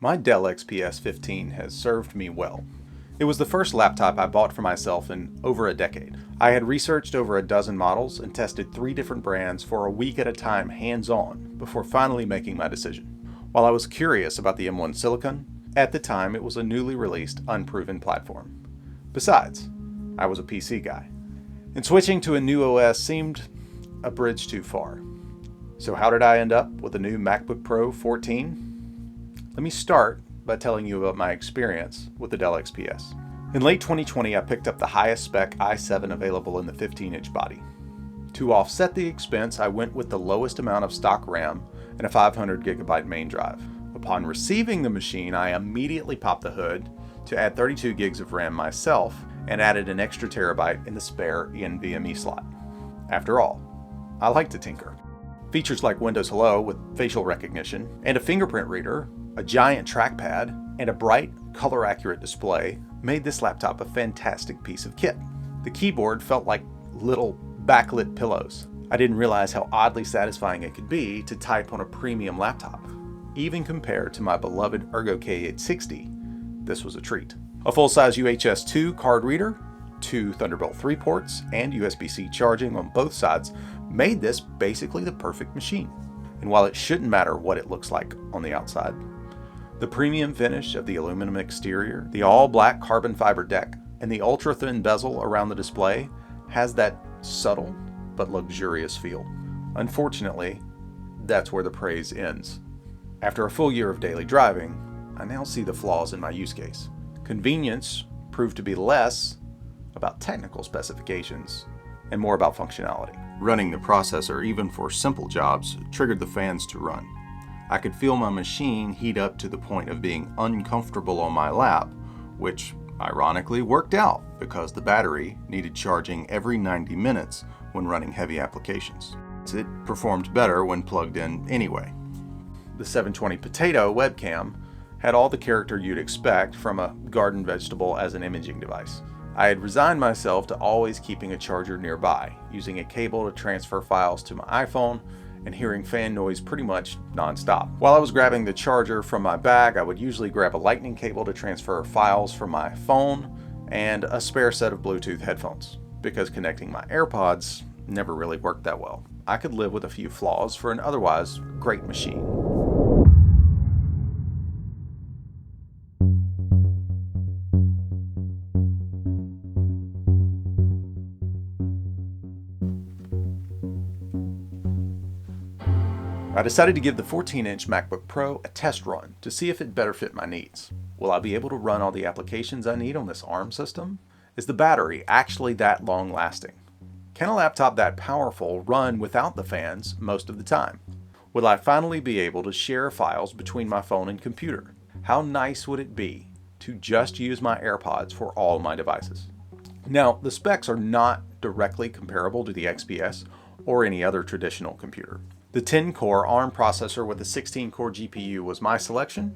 My Dell XPS 15 has served me well. It was the first laptop I bought for myself in over a decade. I had researched over a dozen models and tested 3 different brands for a week at a time hands-on before finally making my decision. While I was curious about the M1 Silicon, at the time it was a newly released, unproven platform. Besides, I was a PC guy, and switching to a new OS seemed a bridge too far. So how did I end up with a new MacBook Pro 14? Let me start by telling you about my experience with the Dell XPS. In late 2020, I picked up the highest spec i7 available in the 15-inch body. To offset the expense, I went with the lowest amount of stock RAM and a 500 gigabyte main drive. Upon receiving the machine, I immediately popped the hood to add 32 gigs of RAM myself and added an extra terabyte in the spare NVMe slot. After all, I like to tinker. Features like Windows Hello with facial recognition and a fingerprint reader, a giant trackpad, and a bright, color-accurate display made this laptop a fantastic piece of kit. The keyboard felt like little backlit pillows. I didn't realize how oddly satisfying it could be to type on a premium laptop. Even compared to my beloved Ergo K860, this was a treat. A full-size UHS 2 card reader, 2 Thunderbolt 3 ports, and USB-C charging on both sides made this basically the perfect machine. And while it shouldn't matter what it looks like on the outside, the premium finish of the aluminum exterior, the all-black carbon fiber deck, and the ultra-thin bezel around the display has that subtle but luxurious feel. Unfortunately, that's where the praise ends. After a full year of daily driving, I now see the flaws in my use case. Convenience proved to be less about technical specifications and more about functionality. Running the processor, even for simple jobs, triggered the fans to run. I could feel my machine heat up to the point of being uncomfortable on my lap, which ironically worked out because the battery needed charging every 90 minutes when running heavy applications. It performed better when plugged in anyway. The 720 Potato webcam had all the character you'd expect from a garden vegetable as an imaging device. I had resigned myself to always keeping a charger nearby, using a cable to transfer files to my iPhone, and hearing fan noise pretty much non-stop. While I was grabbing the charger from my bag, I would usually grab a lightning cable to transfer files from my phone and a spare set of Bluetooth headphones, because connecting my AirPods never really worked that well. I could live with a few flaws for an otherwise great machine. I decided to give the 14-inch MacBook Pro a test run to see if it better fit my needs. Will I be able to run all the applications I need on this ARM system? Is the battery actually that long lasting? Can a laptop that powerful run without the fans most of the time? Will I finally be able to share files between my phone and computer? How nice would it be to just use my AirPods for all my devices? Now, the specs are not directly comparable to the XPS or any other traditional computer. The 10-core ARM processor with a 16-core GPU was my selection.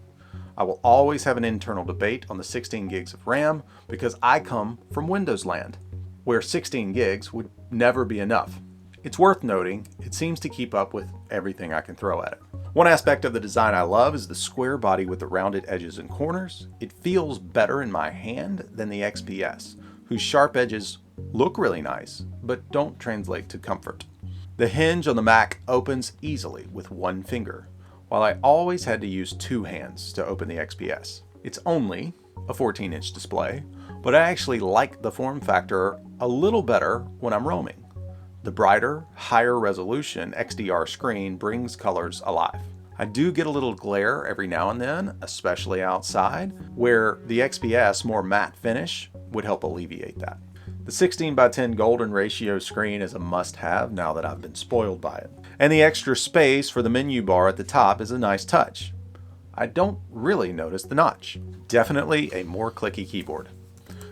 I will always have an internal debate on the 16 gigs of RAM because I come from Windows land, where 16 gigs would never be enough. It's worth noting, it seems to keep up with everything I can throw at it. One aspect of the design I love is the square body with the rounded edges and corners. It feels better in my hand than the XPS, whose sharp edges look really nice, but don't translate to comfort. The hinge on the Mac opens easily with one finger, while I always had to use 2 hands to open the XPS. It's only a 14-inch display, but I actually like the form factor a little better when I'm roaming. The brighter, higher resolution XDR screen brings colors alive. I do get a little glare every now and then, especially outside, where the XPS more matte finish would help alleviate that. The 16:10 golden ratio screen is a must-have now that I've been spoiled by it. And the extra space for the menu bar at the top is a nice touch. I don't really notice the notch. Definitely a more clicky keyboard.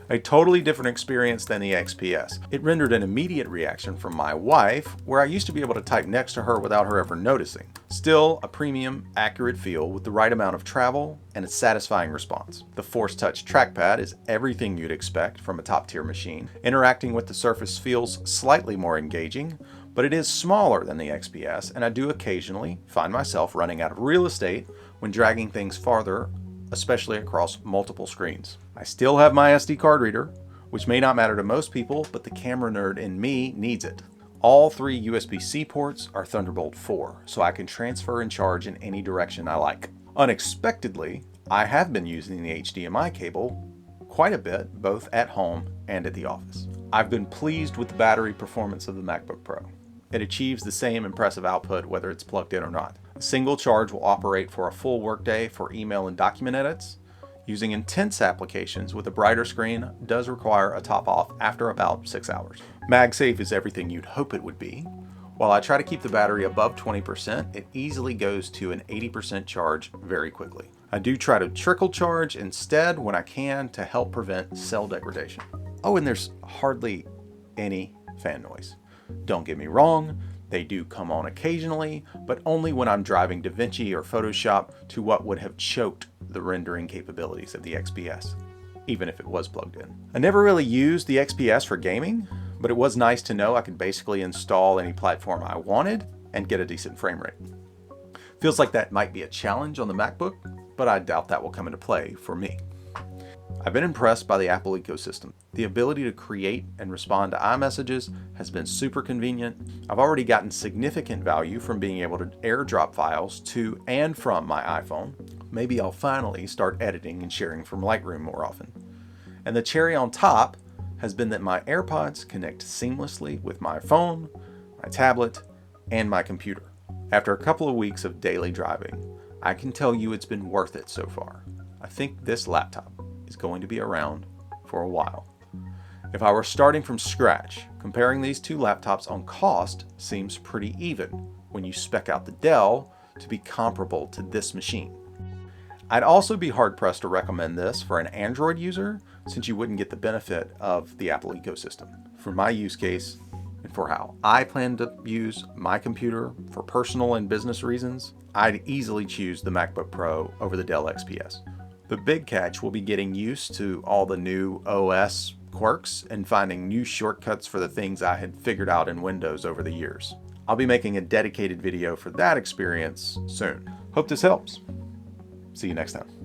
A totally different experience than the XPS. It rendered an immediate reaction from my wife, where I used to be able to type next to her without her ever noticing. Still a premium, accurate feel with the right amount of travel and a satisfying response. The Force Touch trackpad is everything you'd expect from a top-tier machine. Interacting with the surface feels slightly more engaging, but it is smaller than the XPS, and I do occasionally find myself running out of real estate when dragging things farther especially across multiple screens. I still have my SD card reader, which may not matter to most people, but the camera nerd in me needs it. All 3 USB-C ports are Thunderbolt 4, so I can transfer and charge in any direction I like. Unexpectedly, I have been using the HDMI cable quite a bit, both at home and at the office. I've been pleased with the battery performance of the MacBook Pro. It achieves the same impressive output whether it's plugged in or not. A single charge will operate for a full workday for email and document edits. Using intense applications with a brighter screen does require a top off after about 6 hours. MagSafe is everything you'd hope it would be. While I try to keep the battery above 20%, it easily goes to an 80% charge very quickly. I do try to trickle charge instead when I can to help prevent cell degradation. Oh, and there's hardly any fan noise. Don't get me wrong, they do come on occasionally, but only when I'm driving DaVinci or Photoshop to what would have choked the rendering capabilities of the XPS, even if it was plugged in. I never really used the XPS for gaming, but it was nice to know I could basically install any platform I wanted and get a decent frame rate. Feels like that might be a challenge on the MacBook, but I doubt that will come into play for me. I've been impressed by the Apple ecosystem. The ability to create and respond to iMessages has been super convenient. I've already gotten significant value from being able to AirDrop files to and from my iPhone. Maybe I'll finally start editing and sharing from Lightroom more often. And the cherry on top has been that my AirPods connect seamlessly with my phone, my tablet, and my computer. After a couple of weeks of daily driving, I can tell you it's been worth it so far. I think this laptop is going to be around for a while. If I were starting from scratch, comparing these 2 laptops on cost seems pretty even when you spec out the Dell to be comparable to this machine. I'd also be hard-pressed to recommend this for an Android user since you wouldn't get the benefit of the Apple ecosystem. For my use case and for how I plan to use my computer for personal and business reasons, I'd easily choose the MacBook Pro over the Dell XPS. The big catch will be getting used to all the new OS quirks and finding new shortcuts for the things I had figured out in Windows over the years. I'll be making a dedicated video for that experience soon. Hope this helps. See you next time.